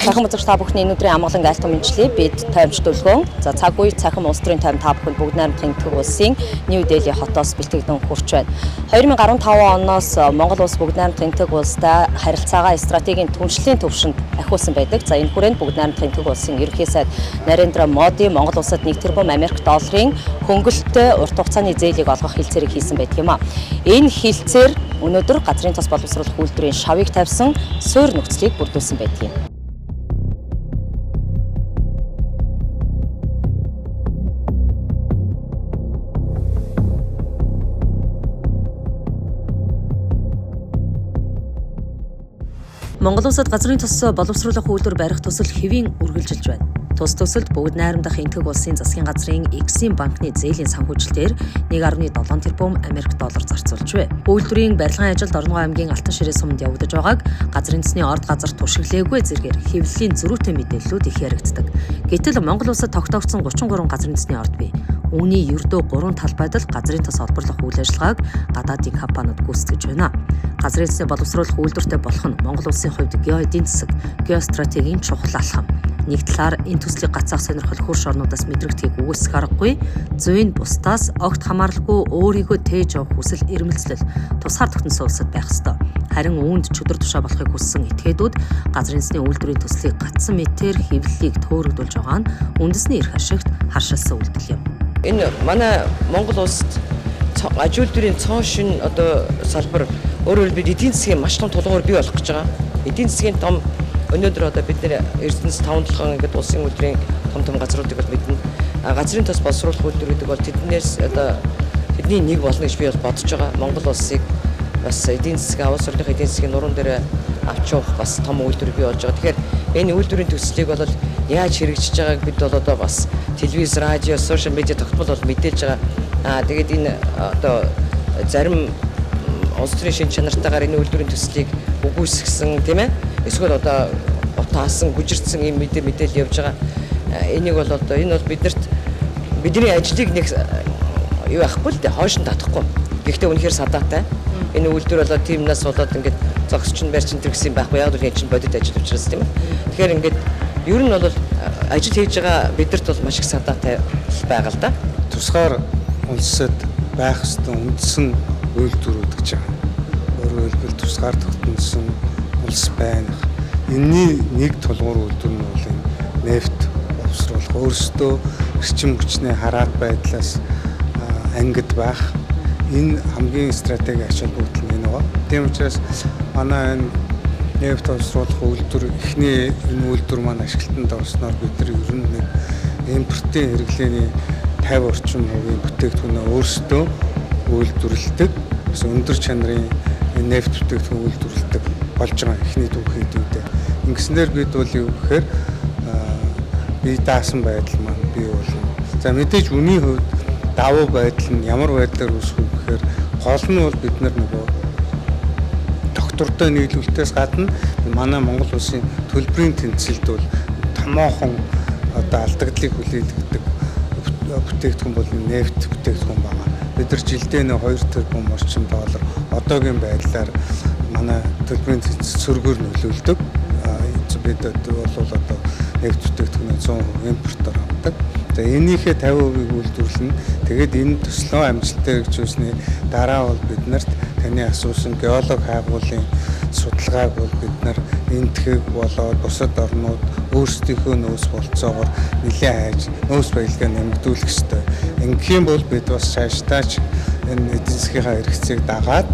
Цахим үзэгч та бүхний өнөөдрийн амгалан айлтгын мэдчилээ бид таймч дөлгөөн. За цаг үе цахим улс төрийн тайм та бүхэнд бүгд найрамдах энэтхэг улсын Нью Дели хотоос бэлтгэгдэн хурч байна. 2015 оноос Монгол улс бүгд найрамдах энэтхэг улстай харилцаагаа стратегийн түншлэлийн төвшөнд ахиулсан байдаг. За энэ хүрээнд бүгд найрамдах энэтхэг улсын ерөнхий сайд Нарендра Моди Монгол улсад 1 тэрбум Америк долларын хөнгөлөлтөй урт хугацааны зээлийг олгох хилцээрийг хийсэн байдаг юм а. Энэ хилцээр өнөөдөр газрын тос боловсруулах үйлдвэрийн шавыг тавьсан суурь нөхцөлийг бүрдүүлсэн байдаг юм. Монгол улсад газрын тос боловсруулах үйлдвэр барих төсөл хэвийн үргэлжилж байна. Тус төсөлд бүгд найрамдах энэтхэг улсын засгийн газрын Эксим банкны зээлийн санхүүжилтээр 1.7 тэрбум Америк доллар зарцуулж байна. Үйлдвэрийн барилгын ажилд Орногоо аймгийн Алтан ширээ суманд явагдаж байгааг газрын тосны орд газар туршиглаагүй зэргээр хэвлэлийн зөрүүтэй мэдээллүүд их яригддаг. Гэтэл Монгол улсад тогтоогдсон 33 газрын тосны орд бий. Үүний ердөө 3 талбайд л газрын тос олборлох үйл ажиллагааг гадаадын компаниуд гүйцэтгэж байна. Газрын тосны боловсруулах үйлдвэртэй болох нь Монгол улсын хувьд геоэдийн засаг, геостратегийн чухал алхам. Нэг талаар энэ төслийг гацаах сонирхол хөрш орнуудаас мэдрэгдэхийг үгүйсэх аргагүй, зүйн бусдаас огт хамааралгүй өөрийгөө тээж явах хүсэл эрмэлзлэл тусгаар тогтносон улсад байх ёстой. Харин үүнд чөдөр тушаа болохыг хүссэн этгээдүүд газрын тосны үйлдвэрийн төслийг гацсан мэтээр хэвлэлийг төөрөгдүүлж байгаа нь үндэсний эрх ашигт харшилсан үйлдэл юм. Энэ манай Монгол улсад аж үйлдвэрийн цоон шин одоо салбар өөрөөр хэлбэл эдийн засгийн маш том тулгуур бий болох гэж байгаа. Эдийн засгийн том өнөөдөр одоо бид нэр Эрдэнэс 5-7 ингээд улсын үйлдвэрийн том газруудыг бол мэднэ. Газрын тос боловсруулах үйлдвэр гэдэг бол тэднээс одоо тэдний нэг болно гэж би бол бодож байгаа. Монгол улсыг бас эдийн засгийн улс орных эдийн засгийн нуруунд дээр авч явах бас том үйлдвэр бий болж байгаа. Тэгэхээр энэ үйлдвэрийн төслийг бол яаж хэрэгжиж байгааг бид бол одоо бас телевиз, радио, сошиал медиа тогтмол бол мэдээлж байгаа. Тэгээд энэ одоо зарим улс төрийн шин чанартайгаар энэ үйлдвэрийн төслийг үгүйсгэсэн тийм ээ. Эсвэл одоо утаасан, гүжирдсэн ийм мэдээлэл явж байгаа. Энийг бол одоо энэ бол бидний ажлыг нэг юу ахгүй л дээ, хойш нь татахгүй. Гэхдээ үнэхээр садаатай. Энэ үйлдвэр болоо тиймнээс болоод ингээд зогсч нь барьч энэ гэсэн байхгүй. Яг л энэ чинь бодит ажил учраас тийм ээ. Тэгэхээр ингээд ер нь бол ажил хийж байгаа бидэрт бол маш их садаатай байгаа л да. Тусгаар улсад байх ёстой үндсэн үйлдвэрүүд гэж байгаа. Өөрөөр хэлбэл тусгаар тогтносон улс байна. Энэний нэг тулгуур үйлдвэр нь бол энэ нефт боловсруулах өөрсдөө эрчим хүчний хараат байдлаас ангид байх. Энэ хамгийн стратеги ач холбогдол нь байгаа. Тийм учраас манай энэ нефт боловсруулах үйлдвэр эхний энэ үйлдвэр маань ашиглалтанд орсноор бид нар ер нь нэг импортын хэрэглээний 50 орчим хувийн бүтээгдэхүүнээ өөрсдөө үйлдвэрлэдэг. Бас өндөр чанарын нефт бүтээгдэхүүн үйлдвэрлэдэг болж байгаа эхний түүхийдүүдээ. Ингэснээр бид бол юу гэхээр бие даасан байдал маань бий болно. За мэдээж үний хувьд давуу байдал нь ямар байдлаар үүсэх вэ гэхээр гол нь бол бид нар нөгөө доктортой нийлүүлэлтээс гадна манай Монгол улсын төлбөрийн тэнцэлд бол томоохон одоо алдагдлыг хүлээлгдэг бүтээгдэхүүн бол нефт бүтээгдэхүүн байна. Бид нар жилдээ 2 тэрбум орчим доллар одоогийн байдлаар манай төлбөрийн тэнцэл сөргөөр нөлөөлдөг. Бид бол одоо нефт бүтээгдэхүүний 100% импортоор авдаг. За энийхээ 50%-ийг үйлдвэрлэнэ. Тэгээд энэ төслөө амжилттай хэрэгжүүлсний дараа бол биднэрт таны асуусан геолог хайгуулын судалгааг бол бид нар энтхэг болоод бусад орнууд өөрсдийнхөө нөөц болцоогоор нэлээд хайж нөөц баялгаа нэмэгдүүлэх ёстой. Ингэхийн бол бид бас цаашдаач энэ эдийн засгийнхаа хэрэгцээг дагаад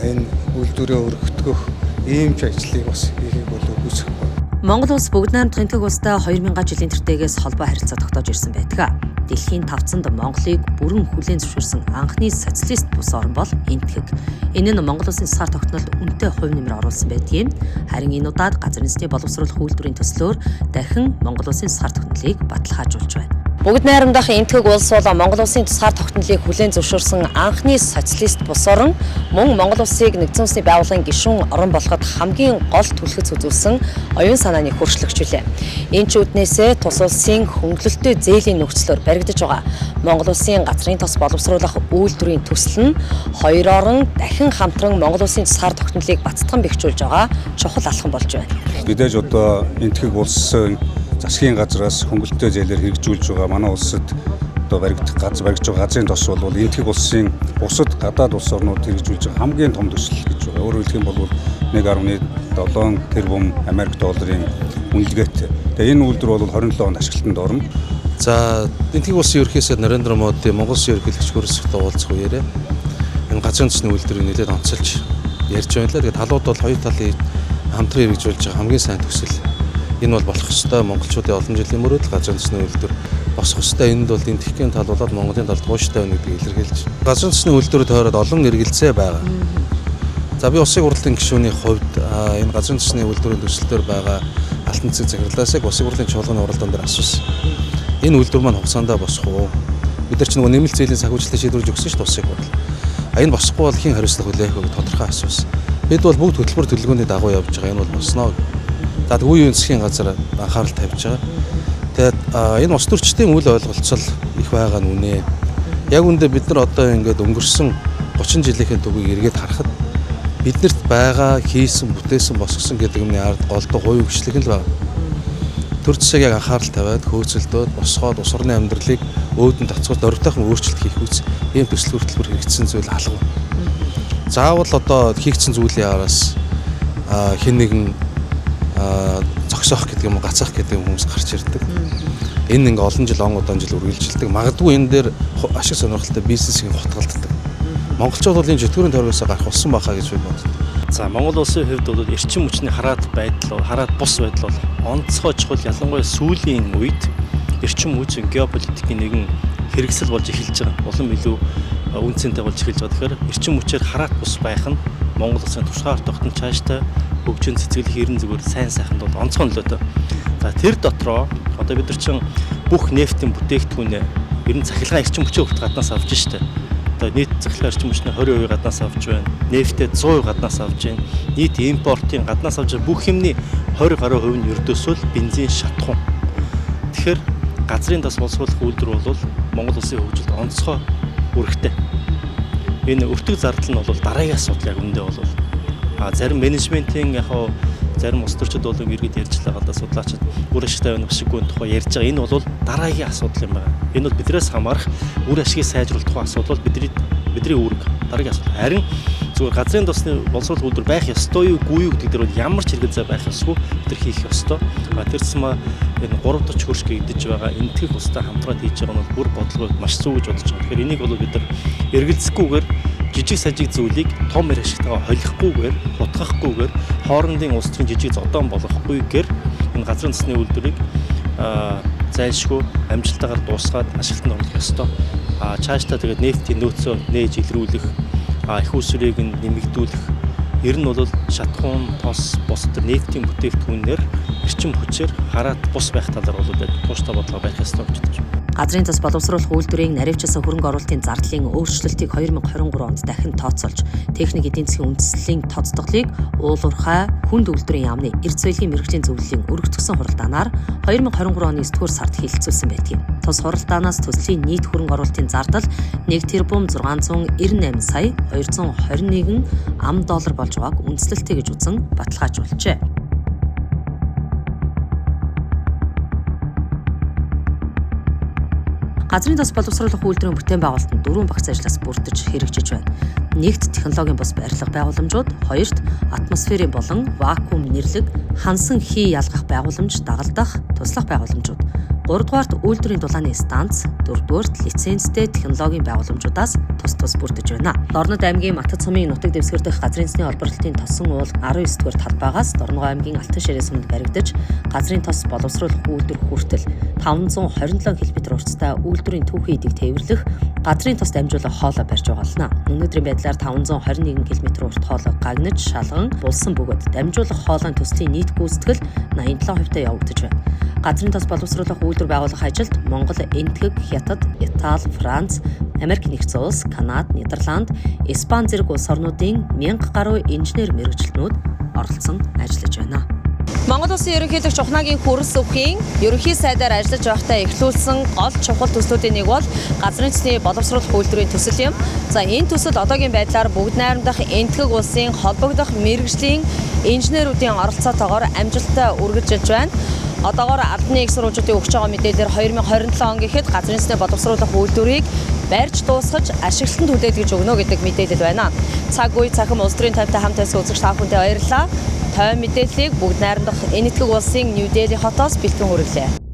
энэ үйлдвэрээ өргөтгөх ийм ч ажлыг бас хийхийг бол үгүйсэх байна. Монгол улс бүгд найрамдах энэтхэг улстай 2000 жилийн тэртээс холбоо харилцаа тогтоож ирсэн байдаг. Дэлхийн тавцанд Монголыг бүрэн хүлээн зөвшөөрсөн анхны социалист бус орн бол энэтхэг. Энэ нь Монгол улсын засгаар тогтнол үнэтэй хувь нэмэр оруулсан байдгийг. Харин энэ удаад газрын тосны боловсруулах үйлдвэрийн төслөөр дахин Монгол улсын засгаар тогтнолыг баталгаажуулж байна. Бүгд найрамдах энэтхэг улс бол Монгол улсын тусгаар тогтнолыг хүлээн зөвшөөрсөн анхны социалист бус орн, мөн Монгол улсыг нэгдсэн улсны байгууллагын гишүүн орн болоход хамгийн гол түлхэц үзүүлсэн оюун санааны хөршлөгчүүлээ. Энэ ч үднээсээ тус улсын хөнгөлөлттэй зээлийн нөхцлөөр баригдаж байгаа Монгол улсын газрын тос боловсруулах үйлдвэрийн төсөл нь хоёр орн дахин хамтран Монгол улсын тусгаар тогтнолыг бацтган бэхжүүлж байгаа чухал алхам болж байна. Мэдээж одоо энэтхэг улсын засгийн газраас хөнгөлөлттэй зээлээр хэрэгжүүлж байгаа манай улсад одоо баригдаж байгаа газрын тос бол энэтхэг улсын бусад гадаад улс орнууд хэрэгжүүлж байгаа хамгийн том төсөл гэж байгаа. Өөрөөр хэлэх юм бол 1.7 тэрбум Америк долларын үнэлгээтэй. Тэгээ энэ үйлдвэр бол 27 онд ашиглалтанд орно. За энэтхэг улсын ерөнхийлөгч Нарендра Моди Монгол улсын ерөнхийлөгч хөрсөлтөд уулзах үеэрээ энэ газрын тосны үйлдвэрийг нэлээд онцолж ярьж байна л. Тэгээ талууд бол хоёр талын хамтран хэрэгжүүлж байгаа хамгийн сайн төсөл. Энэ бол болох ёстой монголчуудын олон жилийн мөрөөдөл газрын тосны үйлдвэр босох ёстой. Энд бол энэтхэгийн тал болоод Монголын талд тууштай байна гэдгийг илэрхийлж. Газрын тосны үйлдвэрөд тойроод олон эргэлзээ байгаа. За би улсын хурлын гишүүний хувьд энэ газрын тосны үйлдвэрийн төсөлтөөр байгаа алтан цэг захирлаасыг улсын хурлын чуулганы оролдоон дээр асуусан. Энэ үйлдвэр маань хугацаанд босох уу? Бид нар ч нөгөө нэмэлт зээлийн санхүүжилтийг шийдвэрлэж өгсөн шүү дээ улсын хурл. Энэ босохгүй бол хэн хариуцлага хүлээх вэ гэж тодорхой асуусан. Бид бол бүгд хөтөлбөр төлөвлөгөөний дагуу явж байгаа. Энэ бол босноо. За үеийн засгийн газар анхаарал тавьж байгаа. Тэгээд энэ ус төрчдийн үйл ойлголцол их байгаа нь үнэ. Яг үндэ бид нар одоо ингээд өнгөрсөн 30 жилийн төгөөг эргээд харахад биднэрт байгаа хийсэн, бүтээсэн, босгосон гэдэг юмны ард голдуу хувийн хөгжлөг л байна. Төр засаг яг анхаарал тавиад хөөцөлдөөд босгоод ус орны амьдралыг өөдөн тацгуулж дөрвтойхон өөрчлөлт хийх үс ийм төсөл хөтөлбөр хэрэгжсэн зүйл алга. Заавал одоо хийгдсэн зүйлийн араас хэн нэгэн зогсоох гэдэг юм уу гацаах гэдэг хүмүүс гарч ирдэг. Энэ ингээ олон жил он жил үргэлжилдэг. Магадгүй энэ дээр ашиг сонирхолтой бизнесийн хутгалддаг. Монголчууд бол энэ чөтгөрийн торгосоо гарах болсон байхаа гэж би боддог. За Монгол улсын хувьд бол эрчим хүчний хараад бус байдал бол онцгой чухал, ялангуяа сүүлийн үед эрчим хүч геополитикийн нэгэн хэрэгсэл болж эхэлж байгаа. Улам илүү үнцэнтэй болж эхэлж байгаа. Тэгэхээр эрчим хүчээр хараад бус байх нь Монгол улсын тусгаар тогтнол цаашдаа хөгжин цэцгэлэх ерэн зүгээр сайн сайханд бол онцгой нөлөөтэй. За тэр дотроо одоо бид нар чинь бүх нефтийн бүтээгдэхүүн ер нь цахилгаан эрчим хүчийн хөвт гаднаас авч штэ. Одоо нийт цахилгаан эрчим хүчний 20% гаднаас авч байна. Нефтээ 100% гаднаас авч байна. Нийт импортын гаднаас авч бүх юмны 20 гаруй хувь нь ердөөсөө бензин шатхуун. Тэгэхээр газрын тос боловсруулах үйлдвэр бол Монгол улсын хөгжилд онцгой үүрэгтэй. Энэ өртөг зардал нь бол дараагийн асуудал яг үндэ бол зарим менежментийн зарим улс төрчид бол иргэд ярьж байгаа да судлаачид үр ашигтай байна ашиггүй тухай ярьж байгаа. Энэ бол дараагийн асуудал юм байна. Энэ бол бидрээс хамаарах үр ашигыг сайжруулах тухай асуудал бол бидний үүрэг дараагийн асуудал. Харин зүгээр газрын тосны боловсруулах үйлдвэр байх ёстой юу үгүй юу гэдэг дээр бол ямар ч хэрэгцээ байх ёсгүй бид нар хийх ёстой. Тэр зам энэ 3 40 хөрш гэгдэж байгаа энэтхэг устай хамтраад хийж байгаа нь бол бүр бодлого маш зөв гэж бодож байгаа. Тэгэхээр энийг бол бид нар эргэлзэхгүйгээр жижиг сажиг зүйлийг том эр ашигтайгаа холихгүйгээр, хутгахгүйгээр, хоорондын улс төрийн жижиг зодон болгохгүйгээр энэ газрын тосны үйлдвэрийг зайлшгүй амжилттайгаар дуусгаад ашиглалтанд оруулах ёстой. Цаашдаа тэгээд нефтийн нөөцөө нээж илрүүлэх, их усрыг нэмэгдүүлэх, ер нь бол шатхуун, тос, бус төр нефтийн бүтээгдэхүүнээр эрчим хүчээр хараад бус байх талаар бол тууштай бодлого барих ёстой гэж бодож байна. Газрын тос боловсруулах үйлдвэрийн наривчилсан хөрөнгө оруулалтын зардлын өөрчлөлтийг 2023 онд дахин тооцоолж, техник эдийн засгийн үндэслэлийн тооцооллыг уулуурхай хүнд үйлдвэрийн яамны эрдэс соёлын мэргэжлийн зөвлөлийн өргөцгсөн хуралдаанаар 2023 оны 9-р сард хэлэлцүүлсэн байдаг. Тус хуралдаанаас төслийн нийт хөрөнгө оруулалтын зардал 1 тэрбум 698 сая 221 ам доллар болж байгааг үндэслэлтэй гэж үзэн баталгаажуулжээ. Газрын тос боловсруулах үйлдвэрийн бүтээн байгуулалтанд 4 багц ажлаас бүрдэж хэрэгжиж байна. Нэгт технологийн бус байрлах байгууламжууд, хоёрт атмосферийн болон вакуум нэрлэг, хансан хий ялгах байгууламж дагалдах туслах байгууламжууд, 3-дугаарт үйлдвэрийн дулааны станц, 4-дугаарт лицензтэй технологийн байгууламжуудаас тус бүрдэж байна. Дорнод аймгийн Матад сумын нутаг дэвсгэр дэх газрын тосны олборлолтын тосон уул 19-р талбайгаас Дорногой аймгийн Алтан ширээ сумд баригдаж, газрын тос боловсруулах үйлдвэр хүртэл 527 км уртастай үйлдвэрийн түүхий эдийг тээвэрлэх газрын тос дамжуулах хоолой барьж байгаа. Өнөөдрийн байдлаар 521 км урт хоолой гагнаж, шалган, булсан бөгөөд дамжуулах хоолойн төслийн нийт гүйцэтгэл 87% явагдаж байна. Газрын тос боловсруулах үйлдвэр байгуулах ажилд Монгол, Энэтхэг, Хятад, Итали, Франц, Америк нэгдсэн улс, Канада, Нидерланд, Испани зэрэг улс орнуудын 1000 гаруй инженер мэргэжилтнүүд оролцсон ажиллаж байна. Монгол Улсын ерөнхийлөгч Ухнагийн хөрс өвхийн ерөнхий сайдаар ажиллаж байхдаа эхлүүлсэн гол чухал төслүүдийн нэг бол газрын төсний боловсруулах үйлдвэрийн төсөл юм. За энэ төсөл одоогийн байдлаар бүгд найрамдах Энэтхэг улсын холбогдох мэргэжлийн инженеруудын оролцоотойгоор амжилттай үргэлжилж байна. Одоогоор албаны их сурвалжуудын өгч байгаа мэдээлэлээр 2027 он гэхэд газрын төсний боловсруулах үйлдвэрийг барьж дуусгаж ашиглалтанд хүлээлгэж өгнө гэдэг мэдээлэл байна. Цаг үе цахим улс төрийн тавьтай хамт байсан үзэгч та бүхэндээ баярлалаа. Тойм мэдээллийг бүгд найрамдах Энэтхэг улсын Нью Дели хотоос бэлтгэн хүргэлээ.